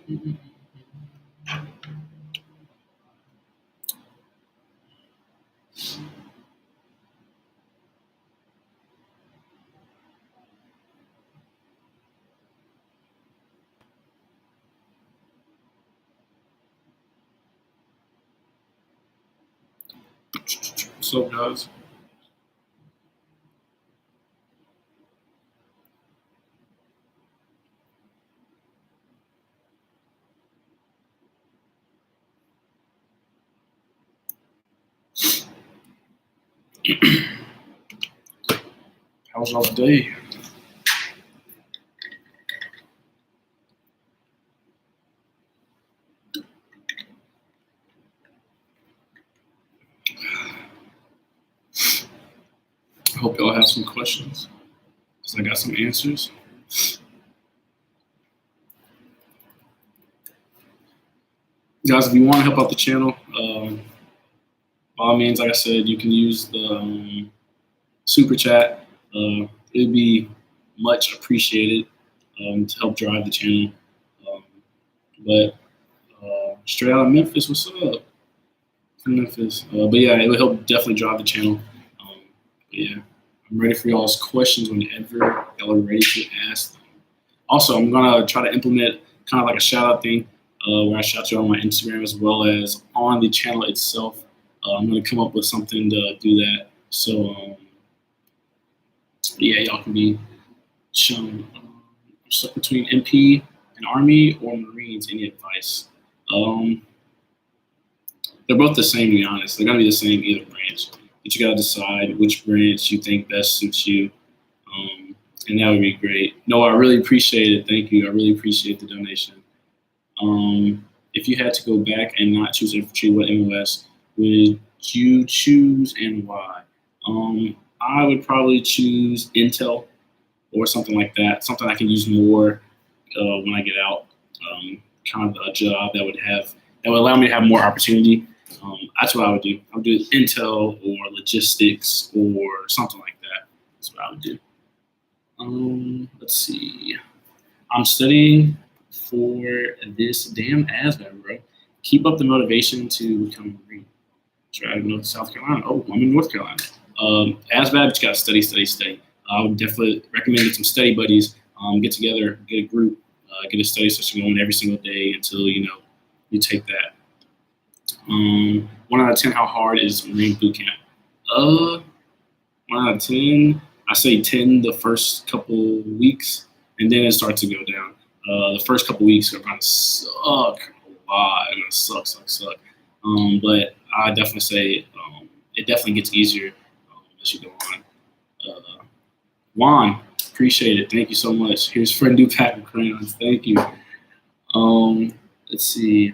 What's up, guys? How's y'all's day? I hope y'all have some questions, because I got some answers. Guys, if you want to help out the channel, by all means, like I said, you can use the super chat. It'd be much appreciated to help drive the channel. But straight out of Memphis, what's up? From Memphis. But yeah, it would help definitely drive the channel. But yeah, I'm ready for y'all's questions whenever y'all are ready to ask them. Also, I'm gonna try to implement kind of like a shout out thing where I shout you out on my Instagram as well as on the channel itself. I'm gonna come up with something to do that. So yeah, y'all can be shown. I'm stuck between MP and Army or Marines. Any advice? They're both the same, to be honest. They're gonna be the same either branch. But you gotta decide which branch you think best suits you. And that would be great. No, I really appreciate it. Thank you. I really appreciate the donation. If you had to go back and not choose infantry, what MOS would you choose and why? I would probably choose Intel or something like that. Something I can use more when I get out. Kind of a job that would allow me to have more opportunity. That's what I would do. I would do Intel or logistics or something like that. That's what I would do. Let's see. I'm studying for this damn ASVAB, bro. Keep up the motivation to become a Marine. Try to North South Carolina. Oh, I'm in North Carolina. ASVAB, you gotta study. I would definitely recommend some study buddies. Get together, get a group, get a study session going every single day until you take that. 1 out of 10, how hard is Marine boot camp? 1 out of 10, I say 10 the first couple weeks, and then it starts to go down. The first couple weeks are gonna suck a lot. They're gonna suck. But I definitely say it definitely gets easier as you go on. Juan, appreciate it. Thank you so much. Here's friend new pack of crayons. Thank you. Let's see.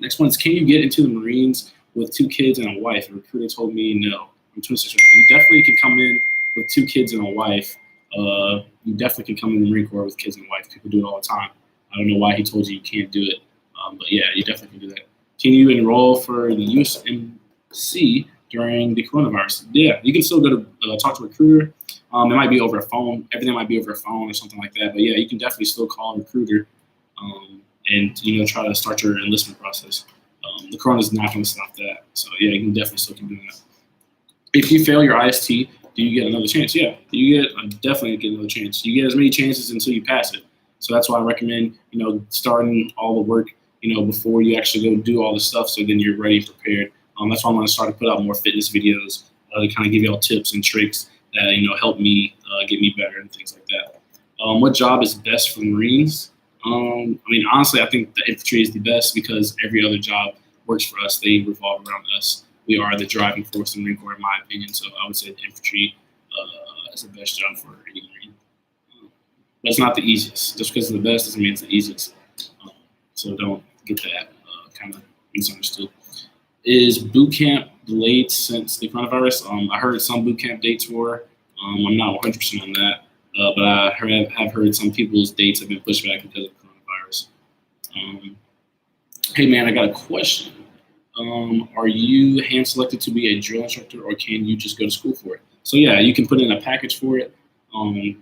Next one is, can you get into the Marines with 2 kids and a wife? A recruiter told me no. I'm 26. You definitely can come in with 2 kids and a wife. You definitely can come in the Marine Corps with kids and a wife. People do it all the time. I don't know why he told you can't do it. But yeah, you definitely can do that. Can you enroll for the USMC during the coronavirus? Yeah, you can still go to talk to a recruiter. It might be over a phone. Everything might be over a phone or something like that. But yeah, you can definitely still call a recruiter and try to start your enlistment process. The corona is not going to stop that. So yeah, you can definitely still do that. If you fail your IST, do you get another chance? Yeah, definitely get another chance. You get as many chances until you pass it. So that's why I recommend starting all the work before you actually go do all the stuff, so then you're ready and prepared. That's why I'm going to start to put out more fitness videos to kind of give y'all tips and tricks that help me get me better and things like that. What job is best for Marines? Honestly, I think the infantry is the best because every other job works for us. They revolve around us. We are the driving force in the Marine Corps, in my opinion. So I would say the infantry is the best job for any Marine. But it's not the easiest. Just because it's the best doesn't mean it's the easiest. So don't get that kind of misunderstood. Is boot camp delayed since the coronavirus? I heard some boot camp dates were. I'm not 100% on that. But I have heard some people's dates have been pushed back because of coronavirus. Hey man, I got a question. Are you hand selected to be a drill instructor, or can you just go to school for it? So yeah, you can put in a package for it. You'll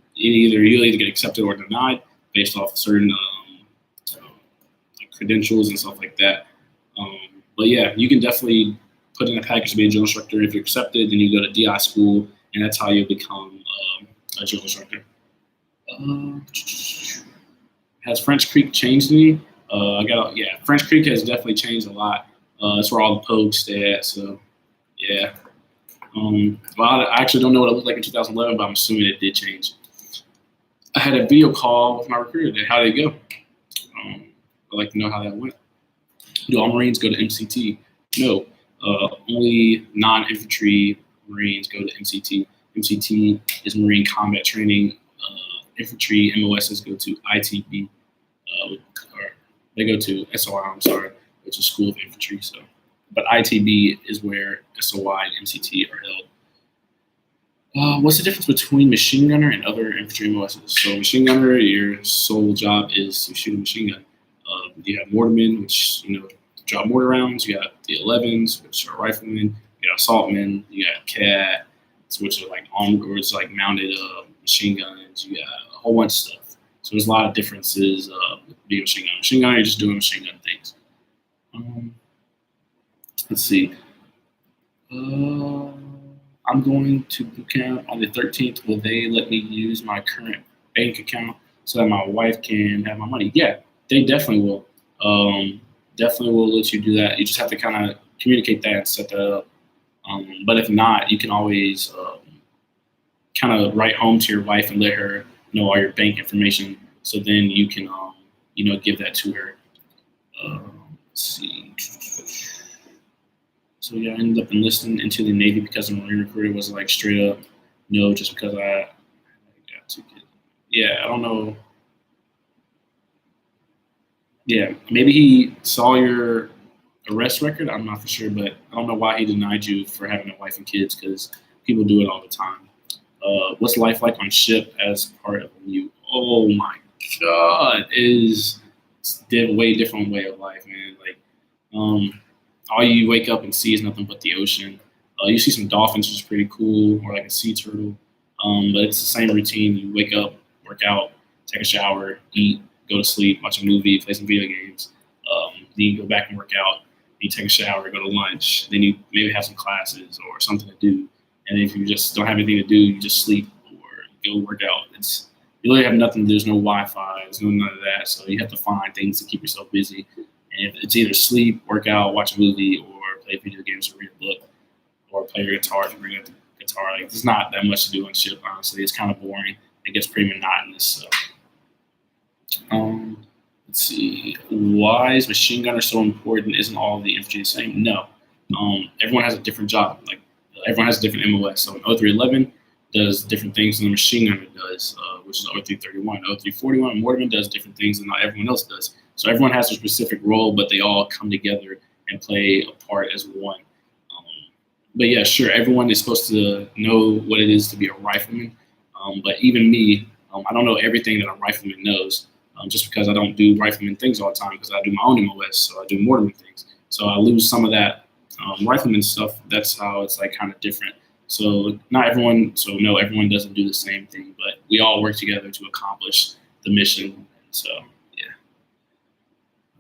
either get accepted or denied. based off certain like credentials and stuff like that. But yeah, you can definitely put in a package to be a drill instructor. If you're accepted, then you go to DI school, and that's how you become a drill instructor. Has French Creek changed any? French Creek has definitely changed a lot. That's where all the pogues stay at. So yeah. Well, I actually don't know what it looked like in 2011, but I'm assuming it did change. I had a video call with my recruiter today. How did it go? I'd like to know how that went. Do all Marines go to MCT? No. Only non-infantry Marines go to MCT. MCT is Marine Combat Training. Infantry MOSs go to ITB. Or they go to SOI, I'm sorry, which is School of Infantry. So, but ITB is where SOI and MCT are held. What's the difference between machine gunner and other infantry MOSs? So machine gunner, your sole job is to shoot a machine gun. You have mortarmen, which drop mortar rounds. You got the 11s, which are riflemen. You got assaultmen. You got CAT, which are like armed or it's like mounted machine guns. You got a whole bunch of stuff. So there's a lot of differences with being a machine gun. Machine gun, you're just doing machine gun things. Let's see. I'm going to boot camp on the 13th. Will they let me use my current bank account so that my wife can have my money? Yeah, they definitely will. Definitely will let you do that. You just have to kind of communicate that and set that up. But if not, you can always kind of write home to your wife and let her know all your bank information. So then you can, give that to her. Let's see. So yeah, I ended up enlisting into the Navy because the Marine recruiter was like straight up no, just because I got 2 kids. Yeah, I don't know. Yeah, maybe he saw your arrest record. I'm not for sure, but I don't know why he denied you for having a wife and kids because people do it all the time. What's life like on ship as part of you? Oh my God, it's a way different way of life, man. Like, all you wake up and see is nothing but the ocean. You see some dolphins, which is pretty cool, or like a sea turtle. But it's the same routine. You wake up, work out, take a shower, eat, go to sleep, watch a movie, play some video games. Then you go back and work out. You take a shower, go to lunch. Then you maybe have some classes or something to do. And if you just don't have anything to do, you just sleep or go work out. You really have nothing. There's no Wi-Fi. There's none of that. So you have to find things to keep yourself busy. And it's either sleep, work out, watch a movie, or play video games or read a book, or play your guitar if you bring up the guitar. Like, there's not that much to do on ship, honestly. It's kind of boring. It gets pretty monotonous. So. Let's see. Why is machine gunner so important? Isn't all of the infantry the same? No. Everyone has a different job. Like, everyone has a different MOS. So an 0311 does different things than the machine gunner does, which is 0331. 0341, mortarman does different things than everyone else does. So everyone has a specific role, but they all come together and play a part as one. But yeah, sure, everyone is supposed to know what it is to be a rifleman. But even me, I don't know everything that a rifleman knows, just because I don't do rifleman things all the time because I do my own MOS, so I do mortarman things. So I lose some of that rifleman stuff. That's how it's like kind of different. So everyone doesn't do the same thing, but we all work together to accomplish the mission. So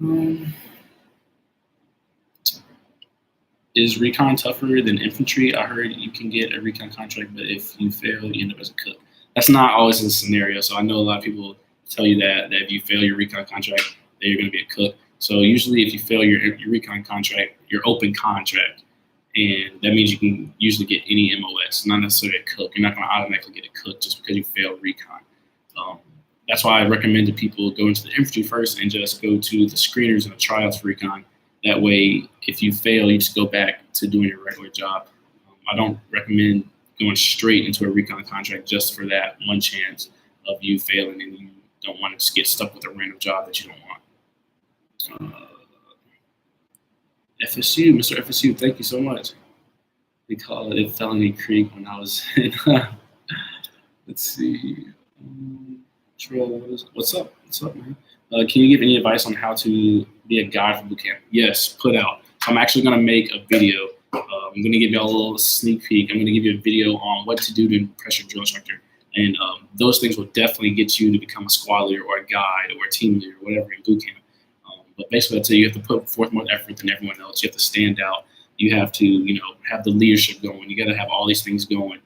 yeah. Is recon tougher than infantry? I heard you can get a recon contract, but if you fail, you end up as a cook. That's not always the scenario. So I know a lot of people tell you that if you fail your recon contract, then you're going to be a cook. So usually if you fail your recon contract, your open contract, and that means you can usually get any MOS, not necessarily a cook. You're not going to automatically get a cook just because you failed recon. That's why I recommend that people go into the infantry first and just go to the screeners and the tryouts for recon. That way, if you fail, you just go back to doing your regular job. I don't recommend going straight into a recon contract just for that one chance of you failing and you don't want to just get stuck with a random job that you don't want. FSU, Mr. FSU, thank you so much. We call it Felony Creek when I was in, let's see, Trell, what's up? What's up, man? Can you give any advice on how to be a guide for boot camp? Yes, put out. So I'm actually going to make a video. I'm going to give you a little sneak peek. I'm going to give you a video on what to do to impress your drill instructor. And those things will definitely get you to become a squad leader or a guide or a team leader or whatever in boot camp. But basically, I'd say you have to put forth more effort than everyone else. You have to stand out. You have to, have the leadership going. You got to have all these things going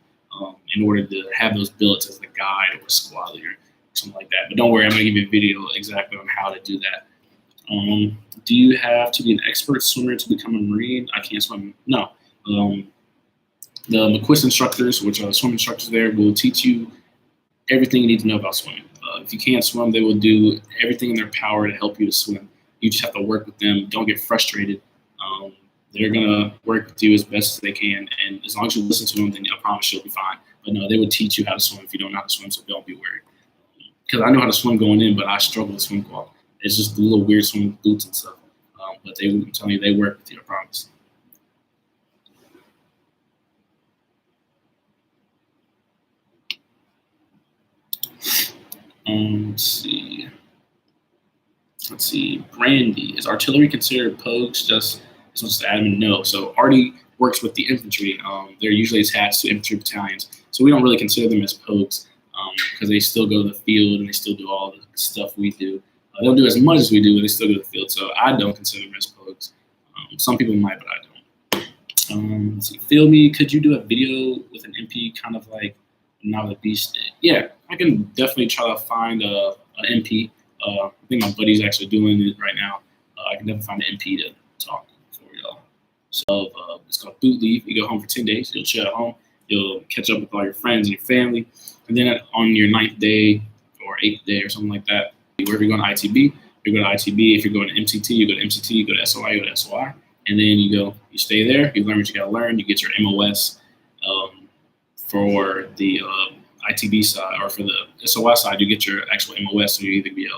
in order to have those billets as the guide or a squad leader, something like that. But don't worry, I'm going to give you a video exactly on how to do that. Do you have to be an expert swimmer to become a Marine? I can't swim. No. The McQuist instructors, which are the swim instructors there, will teach you everything you need to know about swimming. If you can't swim, they will do everything in their power to help you to swim. You just have to work with them. Don't get frustrated. They're going to work with you as best as they can. And as long as you listen to them, then I promise you'll be fine. But no, they would teach you how to swim if you don't know how to swim, so don't be worried. Because I know how to swim going in, but I struggle with swim qual. It's just the little weird swim boots and stuff. But I'm telling you, they work with you, I promise. Let's see. Brandy, is artillery considered pogues? Just as much as admin? No. So Artie works with the infantry. They're usually attached to infantry battalions. So we don't really consider them as pogues because they still go to the field and they still do all the stuff we do. They don't do as much as we do, but they still go to the field. So I don't consider them as pogues. Some people might, but I don't. Let's see. Feel me, could you do a video with an MP kind of like Now the Beast did? Yeah, I can definitely try to find an MP. I think my buddy's actually doing it right now. I can definitely find an MP to talk for y'all. So it's called Boot Leave. You go home for 10 days. You'll chill at home. You'll catch up with all your friends and your family. And then on your 9th day or 8th day or something like that, wherever you're going to ITB, you go to ITB. If you're going to MCT, you go to MCT. You go to SOI, you go to SOI. And then you stay there. You learn what you got to learn. You get your MOS for the ITB side, or for the SOI side, you get your actual MOS. So you either be a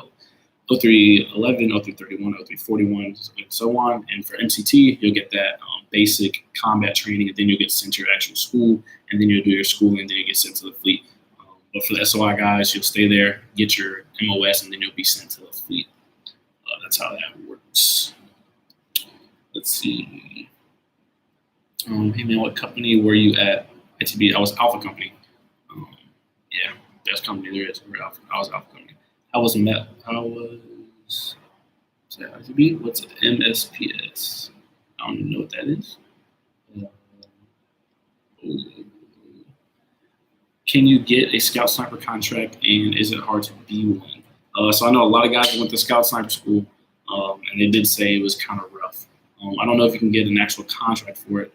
0311, 0331, 0341, and so on. And for MCT, you'll get that basic combat training, and then you'll get sent to your actual school, and then you'll do your schooling, and then you get sent to the fleet. But for the SOI guys, you'll stay there, get your MOS, and then you'll be sent to the fleet. That's how that works. Let's see. Hey man, what company were you at? ITB. I was Alpha Company. Yeah, best company there is. I was Alpha Company. I was ITB. What's MSPS? I don't even know what that is. Can you get a Scout Sniper contract, and is it hard to be one? So I know a lot of guys that went to Scout Sniper school, and they did say it was kind of rough. I don't know if you can get an actual contract for it,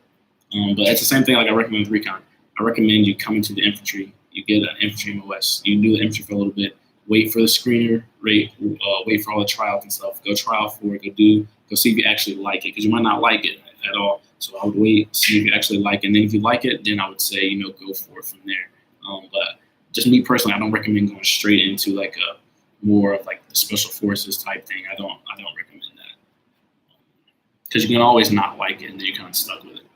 but it's the same thing like I recommend with recon. I recommend you come into the infantry. You get an infantry MOS. You do the infantry for a little bit. Wait for the screener, wait for all the trials and stuff. Go trial for it. Go see if you actually like it, because you might not like it at all. So I would wait, see if you actually like it. And then if you like it, then I would say, go for it from there. But just me personally, I don't recommend going straight into like a more of like the special forces type thing. I don't recommend that, because you can always not like it and then you're kind of stuck with it.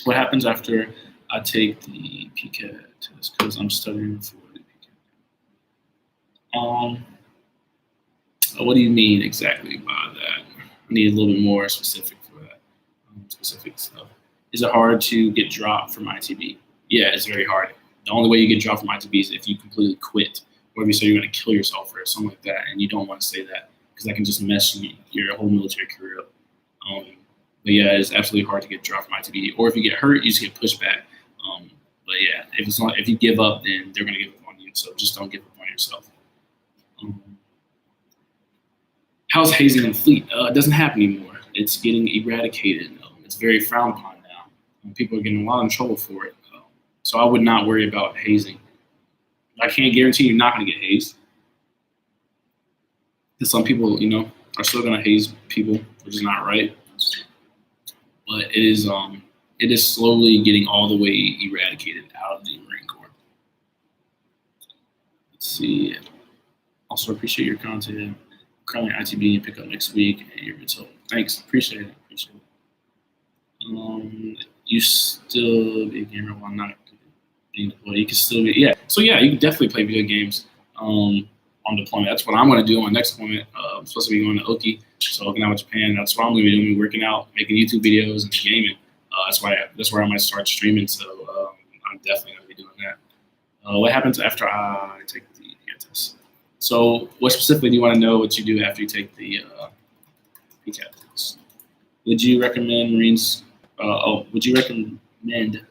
What happens after I take the PCAT test? Because I'm studying for the PCAT. What do you mean exactly by that? I need a little bit more specific for that. Specific stuff. Is it hard to get dropped from ITB? Yeah, it's very hard. The only way you get dropped from ITB is if you completely quit, or if you say you're going to kill yourself or something like that, and you don't want to say that, because that can just mess your whole military career up. But yeah, it's absolutely hard to get dropped from ITB. Or if you get hurt, you just get pushed back. But yeah, if you give up, then they're going to give up on you. So just don't give up on yourself. How's hazing in the fleet? It doesn't happen anymore. It's getting eradicated. It's very frowned upon now. People are getting a lot in trouble for it. So I would not worry about hazing. I can't guarantee you're not going to get hazed. Because some people, are still going to haze people, which is not right. But it is slowly getting all the way eradicated out of the Marine Corps. Let's see. Also appreciate your content. Currently ITB and pick up next week, and your mental. Thanks, appreciate it. You still be a gamer while not being deployed. You can still be, yeah. So yeah, you can definitely play video games on deployment. That's what I'm going to do on my next deployment. I'm supposed to be going to Oki, so Okinawa, Japan. That's what I'm going to be doing, working out, making YouTube videos, and gaming. That's where I might start streaming. So I'm definitely going to be doing that. What happens after I take the PCAT test? So, what specifically do you want to know what you do after you take the PCAT test? Would you recommend Marines? Would you recommend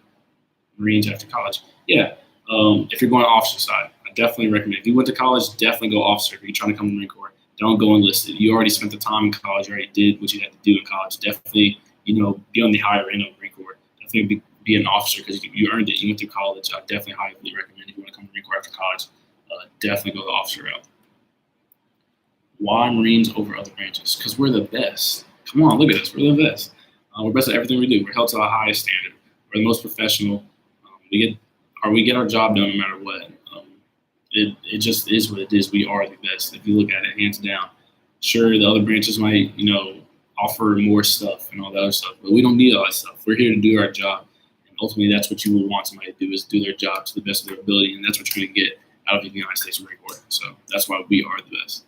Marines after college? Yeah. If you're going officer side, I definitely recommend. If you went to college, definitely go officer. If you're trying to come to the Marine Corps, don't go enlisted. You already spent the time in college. You already did what you had to do in college. Definitely, be on the higher end of the Marine Corps. Definitely be an officer because you earned it. You went through college. I definitely highly recommend if you want to come to the Marine Corps after college, definitely go the officer route. Why Marines over other branches? Because we're the best. Come on, look at us. We're the best. We're best at everything we do. We're held to the highest standard. We're the most professional. We get our job done no matter what. It just is what it is. We are the best. If you look at it, hands down. Sure, the other branches might, offer more stuff and all that other stuff, but we don't need all that stuff. We're here to do our job, and ultimately, that's what you would want somebody to do is do their job to the best of their ability, and that's what you're going to get out of the United States Marine Corps. So that's why we are the best.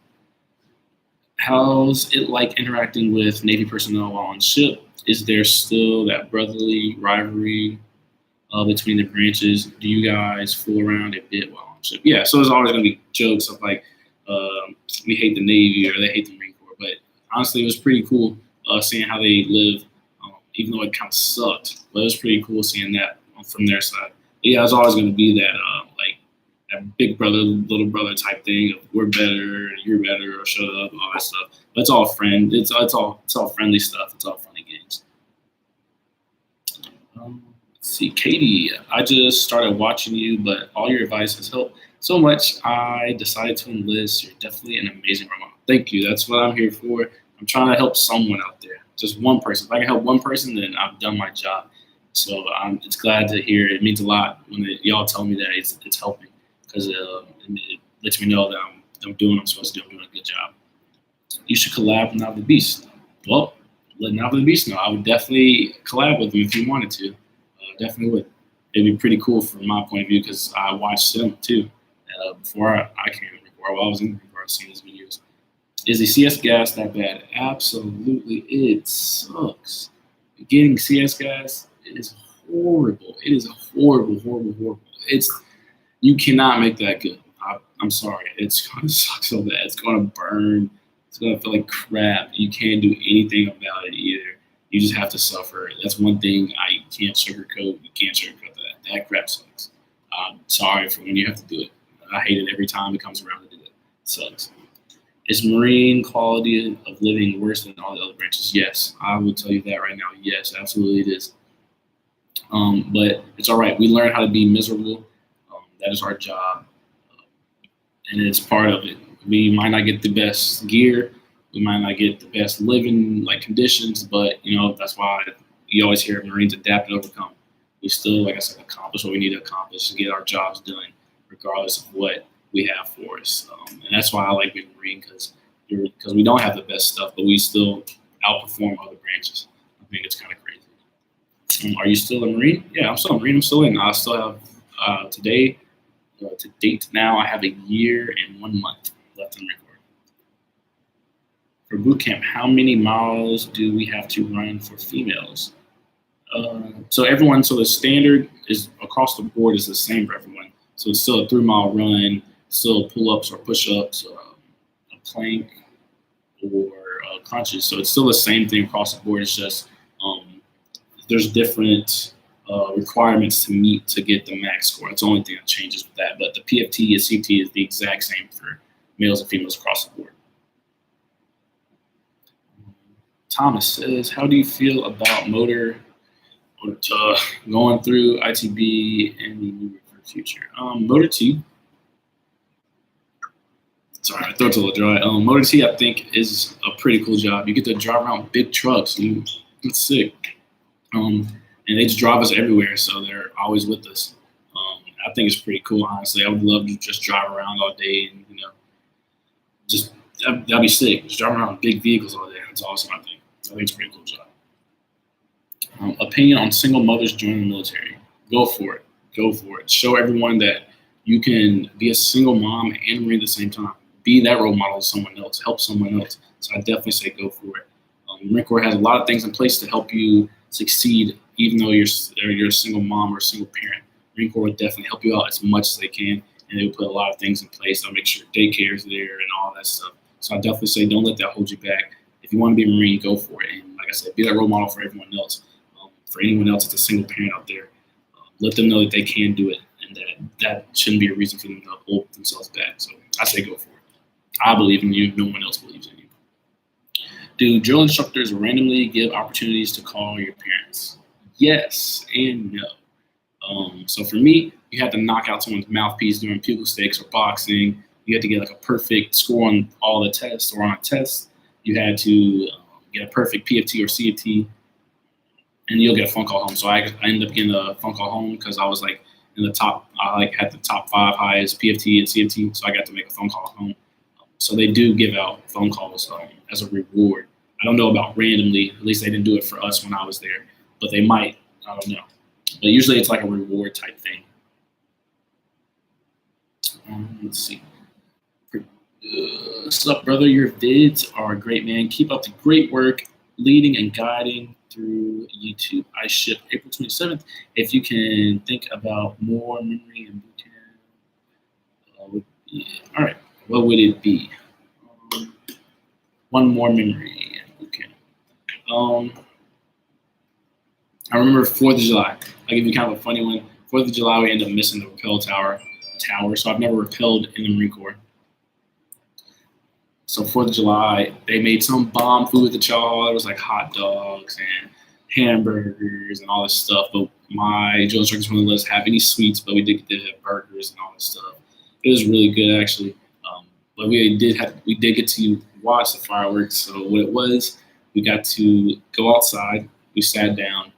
How's it like interacting with Navy personnel while on ship? Is there still that brotherly rivalry between the branches? Do you guys fool around a bit while on ship? Yeah, so there's always going to be jokes of like, we hate the Navy or they hate the Marine Corps. But honestly, it was pretty cool seeing how they live, even though it kind of sucked. But it was pretty cool seeing that from their side. But yeah, it's always going to be that that big brother, little brother type thing of we're better, you're better, or shut up, all that stuff. But it's all friend. It's all friendly stuff. It's all funny games. Let's see, Katie, I just started watching you, but all your advice has helped so much. I decided to enlist. You're definitely an amazing role model. Thank you. That's what I'm here for. I'm trying to help someone out there, just one person. If I can help one person, then I've done my job. So it's glad to hear. It means a lot when y'all tell me that it's helping because it lets me know that I'm doing what I'm supposed to do. I'm doing a good job. You should collab with Now the Beast. Well, let Now the Beast know. I would definitely collab with him if you wanted to. Definitely would. It'd be pretty cool from my point of view because I watched him too before I came in before. While I was in before I was seeing his videos. Is the CS gas that bad? Absolutely, it sucks. Getting CS gas is horrible. It is horrible, horrible, horrible. You cannot make that good. I'm sorry. It's going to suck so bad. It's going to burn. It's going to feel like crap. You can't do anything about it either. You just have to suffer. That's one thing I can't sugarcoat. You can't sugarcoat that. That crap sucks. I'm sorry for when you have to do it. I hate it every time it comes around to do it. It sucks. Is Marine quality of living worse than all the other branches? Yes, I will tell you that right now. Yes, absolutely it is. But it's all right. We learn how to be miserable. That is our job, and it's part of it. We might not get the best gear. We might not get the best living conditions, but that's why you always hear Marines adapt and overcome. We still, like I said, accomplish what we need to accomplish to get our jobs done, regardless of what we have for us. And that's why I like being a Marine because we don't have the best stuff, but we still outperform other branches. I think it's kind of crazy. Are you still a Marine? Yeah, I'm still a Marine. I'm still in. I still have today. To date now, I have a year and 1 month left in the Marine Corps. For boot camp, how many miles do we have to run for females? So the standard is across the board is the same for everyone. So it's still a 3-mile run, still pull-ups or push-ups, a plank, or crunches. So it's still the same thing across the board. It's just there's different requirements to meet to get the max score. That's the only thing that changes with that. But the PFT and CT is the exact same for males and females across the board. Thomas says, how do you feel about going through ITB and the new future? Motor T. Sorry, my throat's a little dry. Motor T, I think, is a pretty cool job. You get to drive around big trucks. It's sick. And they just drive us everywhere, so they're always with us. I think it's pretty cool, honestly. I would love to just drive around all day and, that'd be sick. Just driving around big vehicles all day. That's awesome, I think. I think it's a pretty cool job. Opinion on single mothers joining the military. Go for it. Go for it. Show everyone that you can be a single mom and Marine at the same time. Be that role model to someone else. Help someone else. So I definitely say go for it. The Marine Corps has a lot of things in place to help you succeed, even though you're a single mom or a single parent. Marine Corps will definitely help you out as much as they can, and they'll put a lot of things in place. They'll make sure daycare is there and all that stuff. So I definitely say don't let that hold you back. If you want to be a Marine, go for it. And like I said, be that role model for everyone else. For anyone else that's a single parent out there, let them know that they can do it, and that shouldn't be a reason for them to hold themselves back. So I say go for it. I believe in you. No one else believes in you. Do drill instructors randomly give opportunities to call your parents? Yes and no. So for me, you had to knock out someone's mouthpiece during pugil stakes or boxing. You had to get like a perfect score on all the tests or on a test. You had to get a perfect PFT or CFT, and you'll get a phone call home. So I ended up getting a phone call home because I was like in the top. I like had the top 5 highest PFT and CFT, so I got to make a phone call home. So they do give out phone calls as a reward. I don't know about randomly. At least they didn't do it for us when I was there, but they might. I don't know. But usually it's like a reward type thing. Let's see. What's up, brother? Your vids are great, man. Keep up the great work, leading and guiding through YouTube. I ship April 27th. If you can think about more memory and boot camp. All right. What would it be? One more memory and boot camp. I remember 4th of July. I'll give you kind of a funny one. 4th of July, we ended up missing the rappel tower. So I've never rappelled in the Marine Corps. So 4th of July, they made some bomb food at the chow hall. It was like hot dogs and hamburgers and all this stuff. But my drill instructors wouldn't let us have any sweets, but we did get to have burgers and all this stuff. It was really good, actually. But we did get to watch the fireworks. So what it was, we got to go outside. We sat down.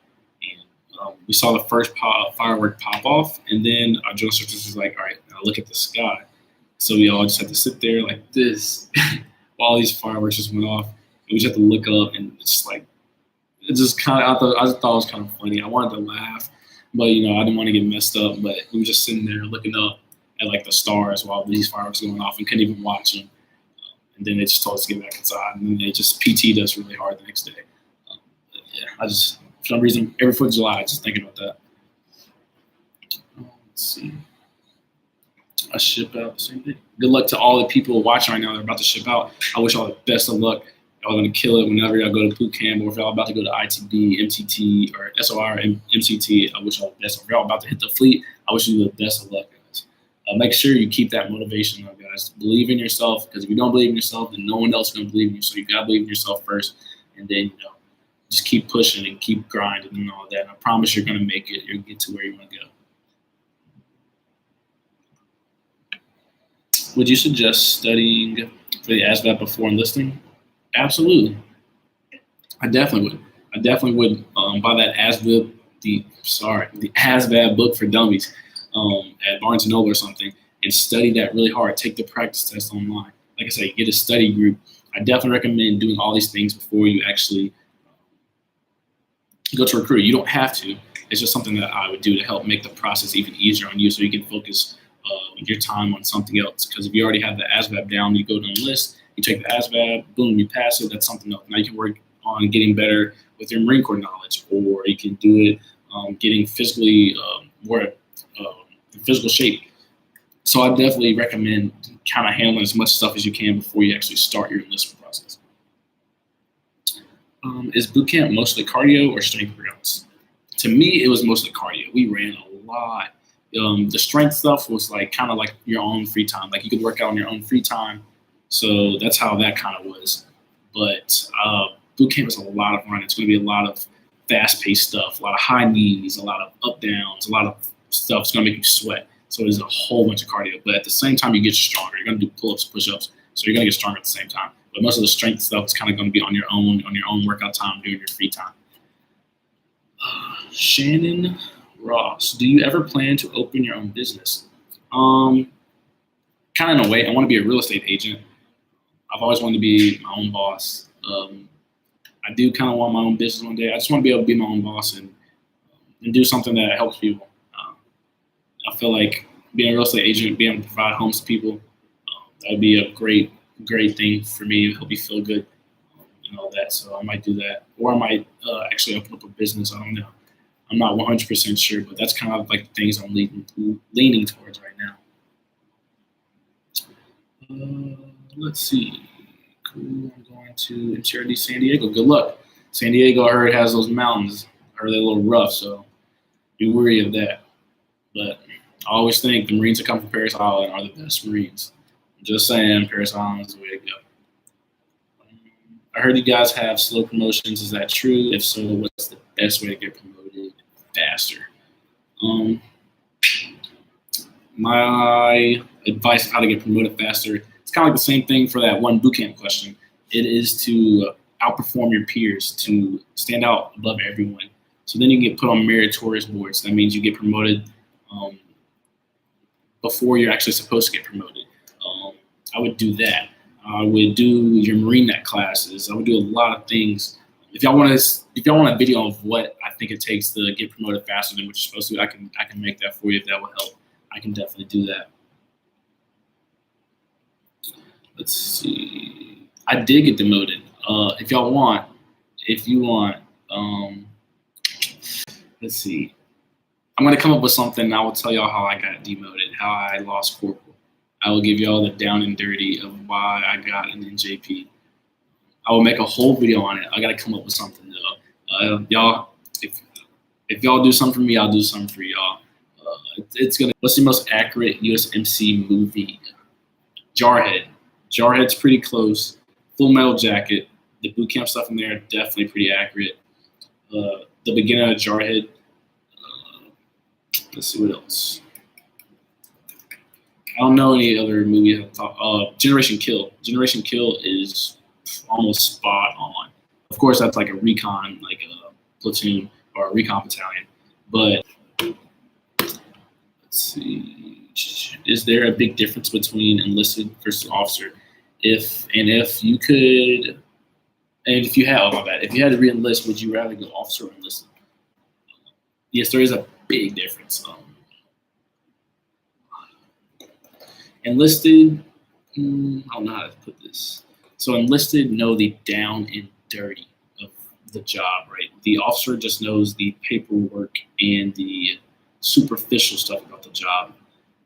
We saw the first firework pop off, and then our drill instructors was like, all right, now look at the sky. So we all just had to sit there like this while these fireworks just went off. And we just had to look up, and it's just like, I just thought it was kind of funny. I wanted to laugh, but, I didn't want to get messed up. But we were just sitting there looking up at, like, the stars while these fireworks were going off and couldn't even watch them. And then they just told us to get back inside, and then they just PT'd us really hard the next day. For some reason, every 4th of July, I just think about that. Let's see. I ship out the same thing. Good luck to all the people watching right now that are about to ship out. I wish y'all the best of luck. Y'all going to kill it whenever y'all go to boot camp, or if y'all about to go to ITB, MTT, or SOR, MCT. I wish y'all the best. If y'all about to hit the fleet, I wish you the best of luck, guys. Make sure you keep that motivation up, guys. Believe in yourself, because if you don't believe in yourself, then no one else is going to believe in you. So you got to believe in yourself first, and then, just keep pushing and keep grinding and all that. And I promise you're going to make it. You'll get to where you want to go. Would you suggest studying for the ASVAB before enlisting? Absolutely. I definitely would. Buy that the ASVAB book for dummies at Barnes & Noble or something, and study that really hard. Take the practice test online. Like I said, get a study group. I definitely recommend doing all these things before you actually go to recruit. You don't have to. It's just something that I would do to help make the process even easier on you, so you can focus your time on something else. Because if you already have the ASVAB down, you go to enlist, you take the ASVAB, boom, you pass it. That's something else. Now you can work on getting better with your Marine Corps knowledge, or you can do it getting physically more in physical shape. So I definitely recommend kind of handling as much stuff as you can before you actually start your enlistment process. Is boot camp mostly cardio or strength workouts? To me, it was mostly cardio. We ran a lot. The strength stuff was like kind of like your own free time. Like you could work out on your own free time. So that's how that kind of was. But boot camp is a lot of running. It's going to be a lot of fast-paced stuff, a lot of high knees, a lot of up downs, a lot of stuff. It's going to make you sweat. So there's a whole bunch of cardio. But at the same time, you get stronger. You're going to do pull-ups, push-ups. So you're going to get stronger at the same time. But most of the strength stuff is kind of going to be on your own workout time, during your free time. Shannon Ross, do you ever plan to open your own business? Kind of in a way. I want to be a real estate agent. I've always wanted to be my own boss. I do kind of want my own business one day. I just want to be able to be my own boss and do something that helps people. I feel like being a real estate agent, being able to provide homes to people, that would be a great thing for me. Help you feel good and all that. So I might do that, or I might actually open up a business. I don't know. I'm not 100% sure, but that's kind of like the things I'm leaning towards right now. Let's see. Cool. I'm going to Charity, San Diego. Good luck. San Diego, I heard, has those mountains. I heard they're a little rough, so be wary of that. But I always think the Marines that come from Paris Island are the best Marines. I'm just saying, Paris Island is the way to go. I heard you guys have slow promotions. Is that true? If so, what's the best way to get promoted faster? My advice on how to get promoted faster, it's kind of like the same thing for that one bootcamp question. It is to outperform your peers, to stand out above everyone. So then you get put on meritorious boards. That means you get promoted before you're actually supposed to get promoted. I would do that. I would do your MarineNet classes. I would do a lot of things. If y'all want a video of what I think it takes to get promoted faster than what you're supposed to, I can make that for you if that will help. I can definitely do that. Let's see. I did get demoted. If you want, let's see. I'm gonna come up with something and I will tell y'all how I got demoted, how I lost corporal. I will give y'all the down and dirty of why I got an NJP. I will make a whole video on it. I gotta come up with something though. Y'all, if y'all do something for me, I'll do something for y'all. What's the most accurate USMC movie? Jarhead. Jarhead's pretty close. Full Metal Jacket. The boot camp stuff in there definitely pretty accurate. The beginning of Jarhead. Let's see what else. I don't know any other movie. Generation Kill. Generation Kill is almost spot on. Of course, that's like a recon, like a platoon or a recon battalion. But let's see. Is there a big difference between enlisted versus officer? If you had to re-enlist, would you rather go officer or enlisted? Yes, there is a big difference. Enlisted, I don't know how to put this. So enlisted know the down and dirty of the job, right? The officer just knows the paperwork and the superficial stuff about the job.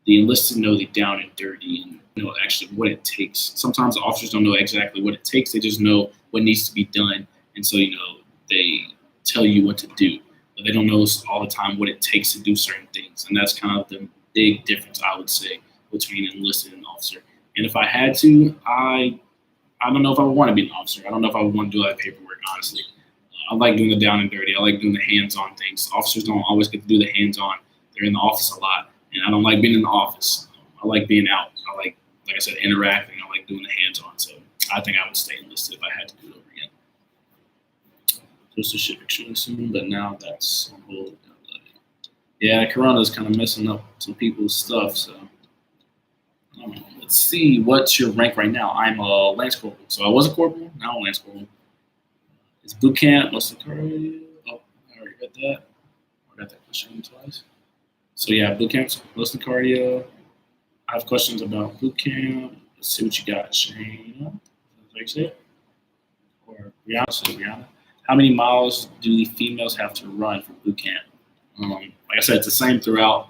The enlisted know the down and dirty and know actually what it takes. Sometimes the officers don't know exactly what it takes. They just know what needs to be done. And so, they tell you what to do. But they don't know all the time what it takes to do certain things. And that's kind of the big difference, I would say, between enlisted and officer. And if I had to, I don't know if I would want to be an officer. I don't know if I would want to do that paperwork, honestly. I like doing the down and dirty. I like doing the hands-on things. Officers don't always get to do the hands-on. They're in the office a lot. And I don't like being in the office. I like being out. I like I said, interacting. I like doing the hands-on. So I think I would stay enlisted if I had to do it over again. Supposed to ship extremely soon, but now that's on hold. Yeah, Corona's kind of messing up some people's stuff. So let's see. What's your rank right now? I'm a Lance Corporal. So I was a Corporal. Now I'm a Lance Corporal. It's boot camp. What's the cardio? Oh, I already read that. I got that question twice. So yeah, boot camps, listen to cardio. I have questions about boot camp. Let's see what you got, Shane. Is it? Or Rihanna. How many miles do the females have to run for boot camp? Like I said, it's the same throughout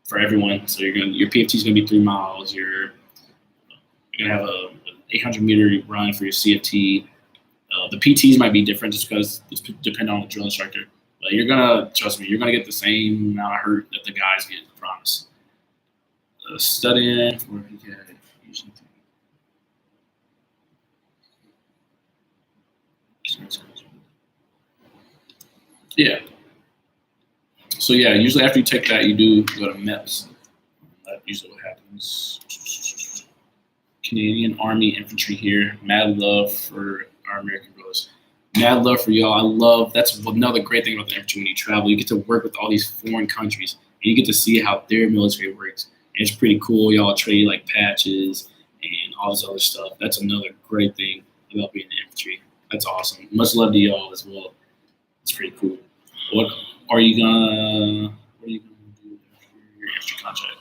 for everyone. So your PFT is gonna be 3 miles. You're gonna have a 800-meter run for your CFT. The PTs might be different just because it's dependent on the drill instructor. But you're gonna, trust me, you're gonna get the same amount of hurt that the guys get, I promise. Studying for usually. Yeah. So yeah, usually after you take that, you do go to MEPS. That's usually what happens. Canadian Army Infantry here. Mad love for our American brothers. Mad love for y'all. That's another great thing about the infantry when you travel. You get to work with all these foreign countries, and you get to see how their military works. And it's pretty cool. Y'all trade like patches and all this other stuff. That's another great thing about being in the infantry. That's awesome. Much love to y'all as well. It's pretty cool. What are you gonna do after your infantry contract?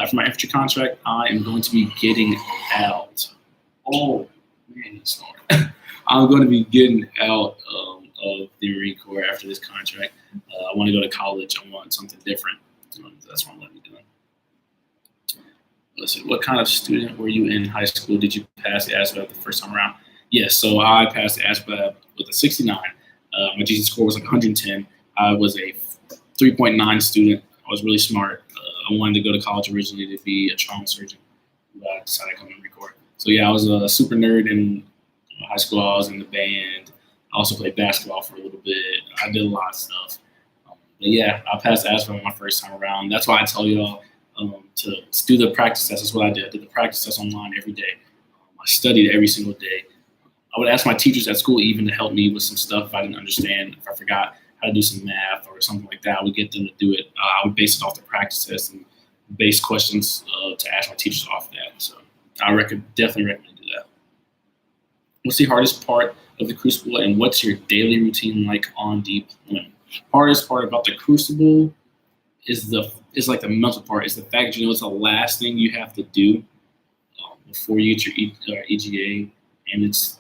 After my infantry contract, I am going to be getting out. Oh man, sorry. I'm going to be getting out of the Marine Corps after this contract. I want to go to college. I want something different. That's what I'm going to be doing. Let's see. What kind of student were you in high school? Did you pass the ASVAB the first time around? Yes. So I passed the ASVAB with a 69. My GC score was like 110. I was a 3.9 student. I was really smart. I wanted to go to college originally to be a trauma surgeon. But I decided to come to the Marine Corps. So yeah, I was a super nerd in high school. I was in the band. I also played basketball for a little bit. I did a lot of stuff. But yeah, I passed ASVAB my first time around. That's why I tell y'all to do the practice test. That's what I did. I did the practice test online every day. I studied every single day. I would ask my teachers at school even to help me with some stuff if I didn't understand. If I forgot how to do some math or something like that, I would get them to do it. I would base it off the practice test and base questions to ask my teachers off that. So I definitely recommend do that. What's the hardest part of the Crucible, and what's your daily routine like on deployment? Hardest part about the Crucible is like the mental part. Is the fact it's the last thing you have to do before you get your EGA, and it's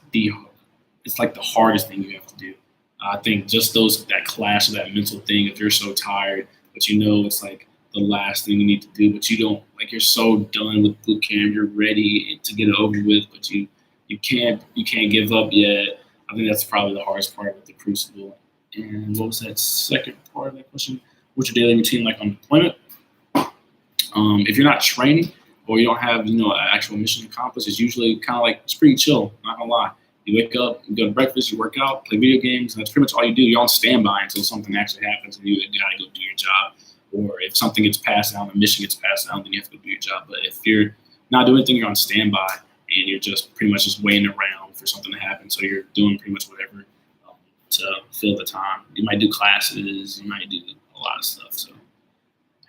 like the hardest thing you have to do. I think just that clash of that mental thing. If you're so tired, but it's like the last thing you need to do, but you don't, like, you're so done with boot camp, you're ready to get it over with, but you can't give up yet. I think that's probably the hardest part of the Crucible. And what was that second part of that question? What's your daily routine like on deployment? If you're not training or you don't have an actual mission accomplished, it's usually kind of like, it's pretty chill. Not gonna lie. You wake up, you go to breakfast, you work out, play video games, and that's pretty much all you do. You're on standby until something actually happens and you gotta go do your job. Or if something gets passed down, a mission gets passed down, then you have to go do your job. But if you're not doing anything, you're on standby and you're just pretty much just waiting around for something to happen. So you're doing pretty much whatever to fill the time. You might do classes, you might do a lot of stuff. So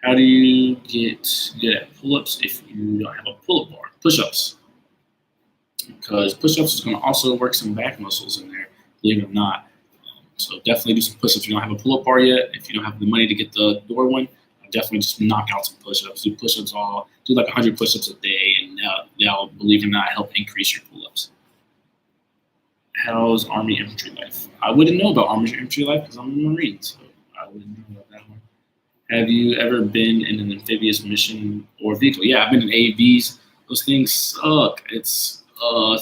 how do you get good at pull-ups if you don't have a pull-up bar? Push-ups. Because push-ups is going to also work some back muscles in there, believe it or not. So definitely do some push-ups. If you don't have a pull-up bar yet, if you don't have the money to get the door one, definitely just knock out some push-ups. Do push-ups do like 100 push-ups a day, and they'll, believe it or not, help increase your pull-ups. How's Army infantry life? I wouldn't know about Army infantry life because I'm a Marine, so I wouldn't know about that one. Have you ever been in an amphibious mission or vehicle? Yeah, I've been in AVs. Those things suck. It's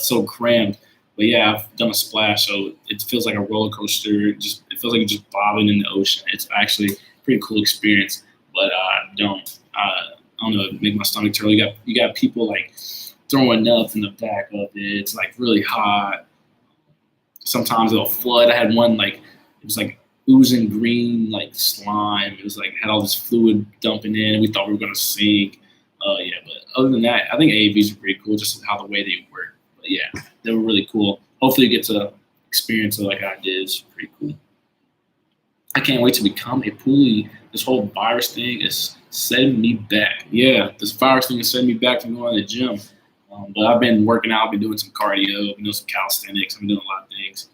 so crammed. But yeah, I've done a splash, so it feels like a roller coaster. It feels like you're just bobbing in the ocean. It's actually a pretty cool experience. But I don't know, make my stomach turn. You got people like throwing up in the back of it. It's like really hot. Sometimes it'll flood. I had one it was like oozing green like slime. It was like had all this fluid dumping in, and we thought we were gonna sink. Yeah, but other than that, I think AAVs are pretty cool, just how the way they work. But yeah, they were really cool. Hopefully you get to experience it like I did. It's pretty cool. I can't wait to become a pulley. This whole virus thing is setting me back. Yeah, this virus thing is setting me back from going to the gym. But I've been working out. I've been doing some cardio. I've been doing some calisthenics. I've been doing a lot of things.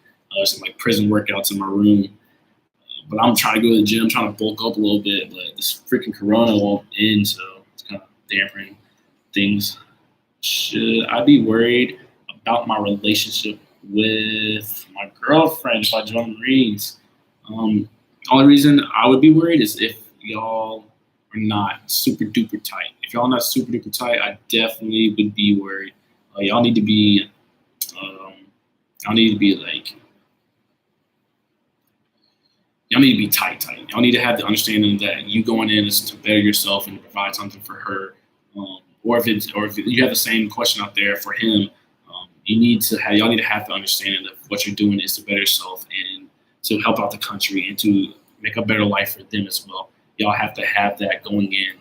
Some like prison workouts in my room. But I'm trying to go to the gym, trying to bulk up a little bit. But this freaking corona won't end, so it's kind of dampening things. Should I be worried about my relationship with my girlfriend if I join the Marines? The only reason I would be worried is if y'all are not super duper tight. If y'all not super duper tight, I definitely would be worried. Y'all need to be tight. Y'all need to have the understanding that you going in is to better yourself and to provide something for her. Or if you have the same question out there for him, y'all need to have the understanding that what you're doing is to better yourself and to help out the country and to make a better life for them as well. Y'all have to have that going in.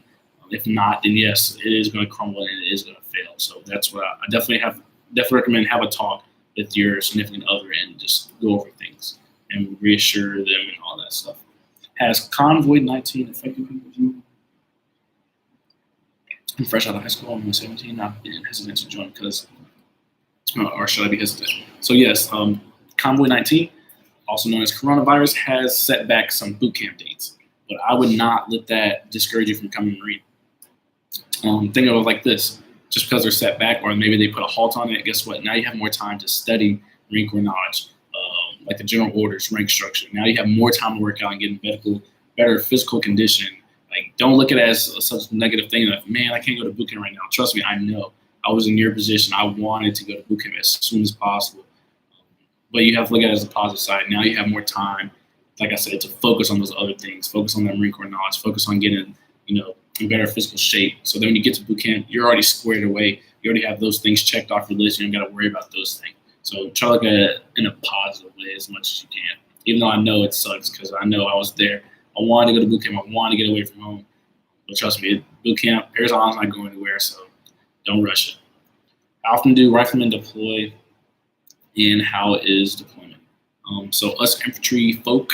If not, then yes, it is going to crumble and it is going to fail. So that's what I definitely recommend. Have a talk with your significant other and just go over things and reassure them and all that stuff. Has Convoy 19 affected you? I'm fresh out of high school. I'm 17. I've been hesitant to join because, or should I be hesitant? So yes, Convoy 19, also known as coronavirus, has set back some boot camp dates. But I would not let that discourage you from becoming a Marine. Think of it like this. Just because they're set back or maybe they put a halt on it, guess what? Now you have more time to study Marine Corps knowledge. like the general orders, rank structure. Now you have more time to work out and get in better physical condition. Like, don't look at it as such a negative thing. Like, man, I can't go to boot camp right now. Trust me, I know. I was in your position. I wanted to go to boot camp as soon as possible. But you have to look at it as a positive side. Now you have more time, like I said, to focus on those other things. Focus on that Marine Corps knowledge. Focus on getting, in better physical shape. So then when you get to boot camp, you're already squared away. You already have those things checked off your list. You don't got to worry about those things. So try to look at it in a positive way as much as you can. Even though I know it sucks because I know I was there. I wanted to go to boot camp. I wanted to get away from home. But trust me, boot camp, Parris Island's not going anywhere, so don't rush it. How often do riflemen deploy, and how is deployment? So us infantry folk,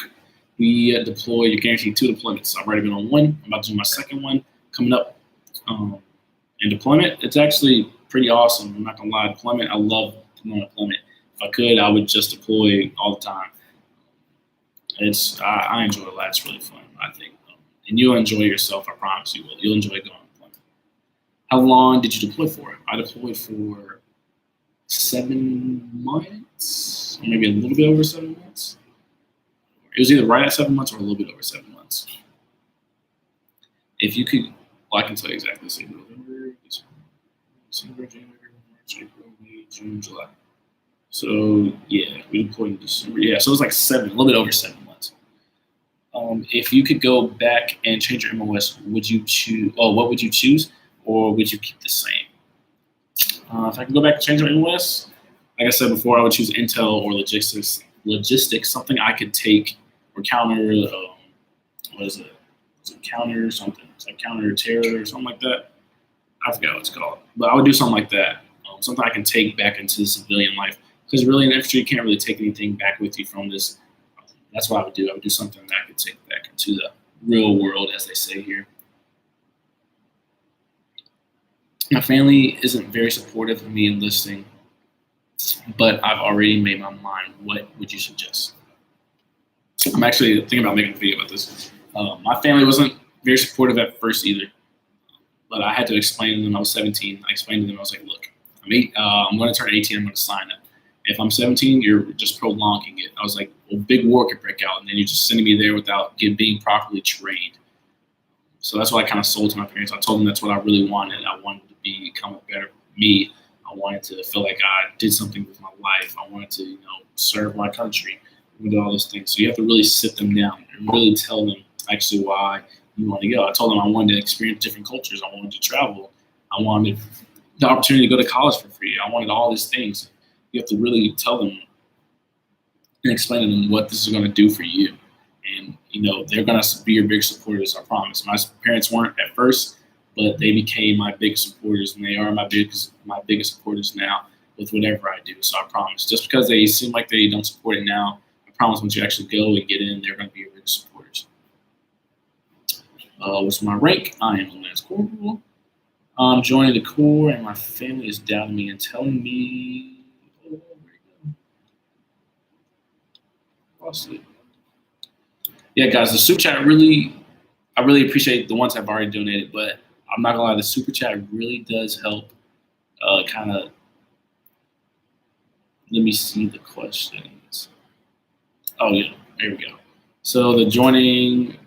we deploy. You're guaranteed 2 deployments. I've already been on 1. I'm about to do my second one coming up. And deployment, it's actually pretty awesome. I'm not gonna lie, deployment, I love deployment. If I could, I would just deploy all the time. I enjoy it. It's really fun, I think. And you'll enjoy yourself, I promise you will. You'll enjoy going on deployment. How long did you deploy for? I deployed for 7 months, or maybe a little bit over 7 months. It was either right at 7 months or a little bit over 7 months. If you could, well, I can tell you exactly. So November, December, January, March, April, May, June, July. So yeah, we deployed in December. Yeah, so it was like a little bit over 7 months. If you could go back and change your MOS, would you choose? Oh, what would you choose, or would you keep the same? If I could go back and change my MOS, like I said before, I would choose intel or logistics, something I could take or counter. What is it? Is it counter something? It's like counter terror or something like that. I forgot what it's called, but I would do something like that. Something I can take back into the civilian life, because really in infantry you can't really take anything back with you from this. That's what I would do. I would do something that I could take back into the real world, as they say here. My family isn't very supportive of me enlisting, but I've already made my mind. What would you suggest? I'm actually thinking about making a video about this. My family wasn't very supportive at first either, but I had to explain to them. I was 17. I explained to them. I was like, look, I'm going to turn 18. I'm going to sign up. If I'm 17, you're just prolonging it. I was like, well, big war could break out, and then you're just sending me there without being properly trained. So that's what I kind of sold to my parents. I told them that's what I really wanted. I wanted to become a better me. I wanted to feel like I did something with my life. I wanted to, serve my country and do all those things. So you have to really sit them down and really tell them actually why you want to go. I told them I wanted to experience different cultures. I wanted to travel. I wanted the opportunity to go to college for free. I wanted all these things. You have to really tell them and explain to them what this is going to do for you. And, they're going to be your big supporters, I promise. My parents weren't at first, but they became my biggest supporters, and they are my biggest supporters now with whatever I do. So I promise. Just because they seem like they don't support it now, I promise once you actually go and get in, they're going to be your biggest supporters. What's my rank? I am a Lance Corporal. I'm joining the Corps, and my family is doubting me and telling me, where'd it go? Lost it. Yeah, guys, the super chat I really appreciate the ones I've already donated, but I'm not gonna lie, the super chat really does help. Kind of. Let me see the questions. Oh yeah, there we go. So I'm joining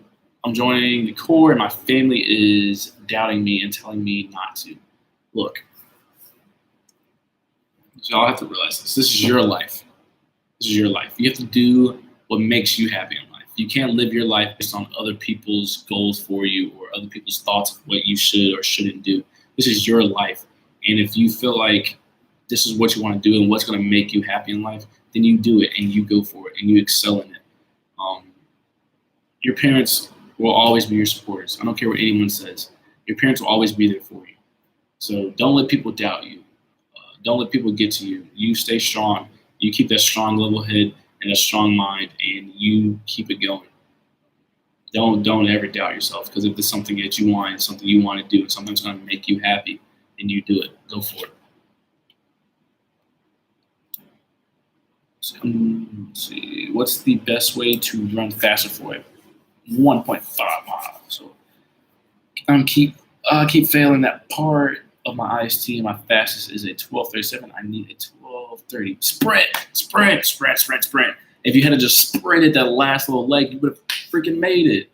the Corps, and my family is doubting me and telling me not to. Look, y'all have to realize this. This is your life. This is your life. You have to do what makes you happy in life. You can't live your life based on other people's goals for you or other people's thoughts of what you should or shouldn't do. This is your life. And if you feel like this is what you want to do and what's going to make you happy in life, then you do it and you go for it and you excel in it. Your parents will always be your supporters. I don't care what anyone says. Your parents will always be there for you. So don't let people doubt you. Don't let people get to you. You stay strong. You keep that strong level head and a strong mind, and you keep it going. Don't ever doubt yourself, because if it's something that you want, something you want to do, and something that's going to make you happy, and you do it. Go for it. So, let's see. What's the best way to run faster for it? 1.5 miles. So keep failing that part of my IST, and my fastest is a 12:37. I need a 12:30. Sprint. If you had to just sprinted that last little leg, you would have freaking made it.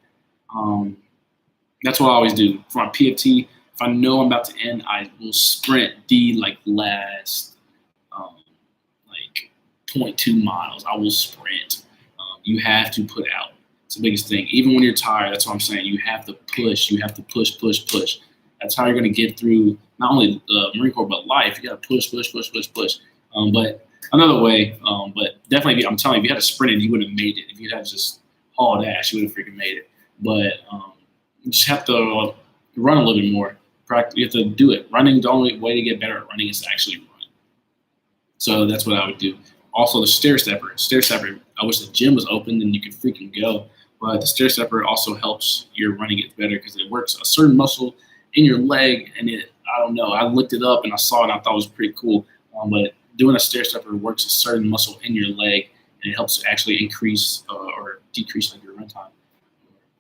That's what I always do. For my PFT, if I know I'm about to end, I will sprint the last 0.2 miles. I will sprint. You have to put out. It's the biggest thing. Even when you're tired, that's what I'm saying. You have to push. You have to push, push, push. That's how you're going to get through not only the Marine Corps, but life. You got to push, push, push, push, push. But another way, but definitely, I'm telling you, if you had to sprint it, you would have made it. If you had just hauled ass, you would have freaking made it. But you just have to run a little bit more. Practice. You have to do it. Running, the only way to get better at running is to actually run. So that's what I would do. Also, the stair stepper. I wish the gym was open and you could freaking go. But the stair stepper also helps your running get better because it works a certain muscle in your leg. And I don't know. I looked it up and I saw it and I thought it was pretty cool. But doing a stair stepper works a certain muscle in your leg and it helps actually increase or decrease your run time.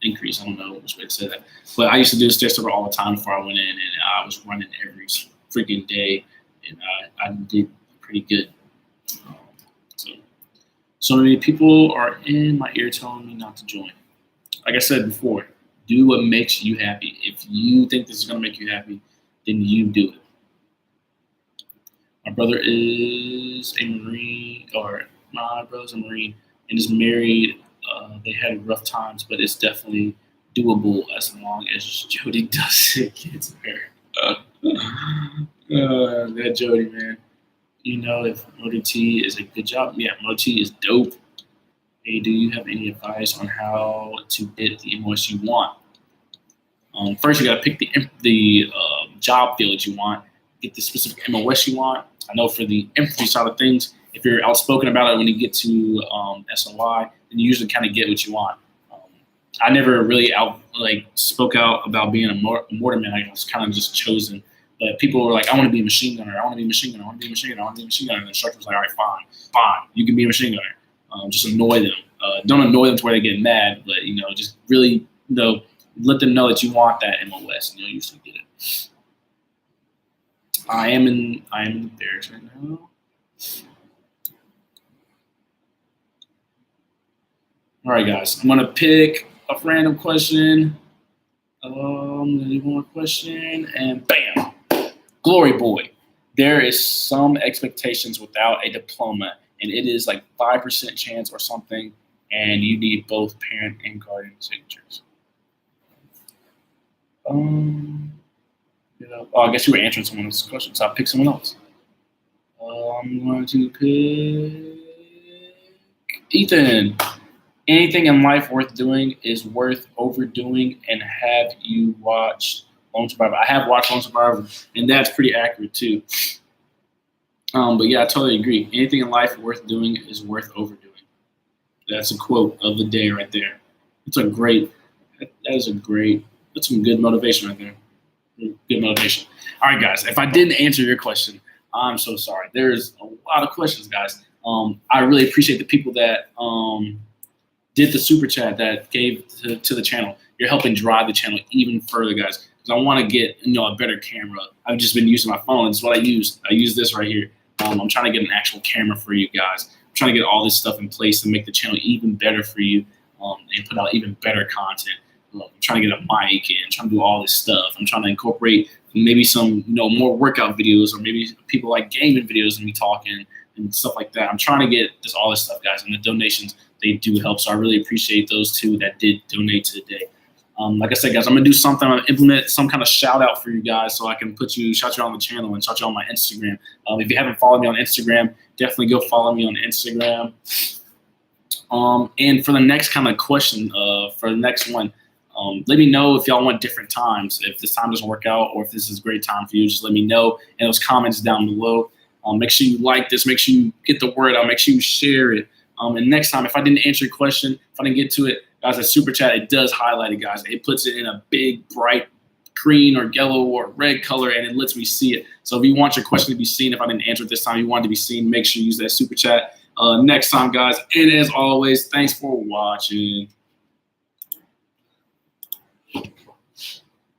Increase, I don't know which way to say that. But I used to do the stair stepper all the time before I went in, and I was running every freaking day, and I did pretty good. So many people are in my ear telling me not to join. Like I said before, do what makes you happy. If you think this is going to make you happy, then you do it. My brother is a Marine, and is married. They had rough times, but it's definitely doable as long as Jody doesn't get hurt. That Jody, man. You know if Motor T is a good job? Yeah, Motor T is dope. Hey, do you have any advice on how to get the MOS you want? First, you got to pick the job field that you want. Get the specific MOS you want. I know for the infantry side of things, if you're outspoken about it when you get to SOI, then you usually kind of get what you want. I never really spoke out about being a mortarman. I was kind of just chosen. But people were like, I want to be a machine gunner. I want to be a machine gunner. I want to be a machine gunner. I want to be a machine gunner. And the instructor was like, all right, fine. You can be a machine gunner. Just annoy them. Don't annoy them to where they get mad, but, just really, let them know that you want that MOS, and you'll usually get it. I am in the barracks right now. All right, guys. I'm gonna pick a random question. I'm gonna do one more question, and bam, Glory Boy. There is some expectations without a diploma, and it is like 5% chance or something, and you need both parent and guardian signatures. I guess you were answering someone else's question, so I'll pick someone else. I'm going to pick Ethan. Anything in life worth doing is worth overdoing, and have you watched Lone Survivor? I have watched Lone Survivor, and that's pretty accurate too. But yeah, I totally agree. Anything in life worth doing is worth overdoing. That's a quote of the day right there. That's some good motivation right there. Good motivation. All right, guys, if I didn't answer your question, I'm so sorry. There's a lot of questions, guys. I really appreciate the people that did the super chat that gave to the channel. You're helping drive the channel even further, guys, because I want to get a better camera. I've just been using my phone. It's what I use. I use this right here. I'm trying to get an actual camera for you guys. I'm trying to get all this stuff in place and make the channel even better for you, and put out even better content. I'm trying to get a mic and trying to do all this stuff. I'm trying to incorporate maybe some more workout videos, or maybe people like gaming videos and me talking and stuff like that. I'm trying to get all this stuff, guys, and the donations, they do help. So I really appreciate those two that did donate today. Like I said, guys, I'm going to do something. I'm going to implement some kind of shout out for you guys so I can shout you on the channel and shout you on my Instagram. If you haven't followed me on Instagram, definitely go follow me on Instagram. And for the next kind of question, for the next one, let me know if y'all want different times. If this time doesn't work out or if this is a great time for you, just let me know in those comments down below. Make sure you like this. Make sure you get the word out. Make sure you share it. And next time, if I didn't answer your question, if I didn't get to it, guys, at Super Chat, it does highlight it, guys. It puts it in a big, bright green or yellow or red color, and it lets me see it. So if you want your question to be seen, if I didn't answer it this time, you want it to be seen, make sure you use that Super Chat next time, guys. And as always, thanks for watching.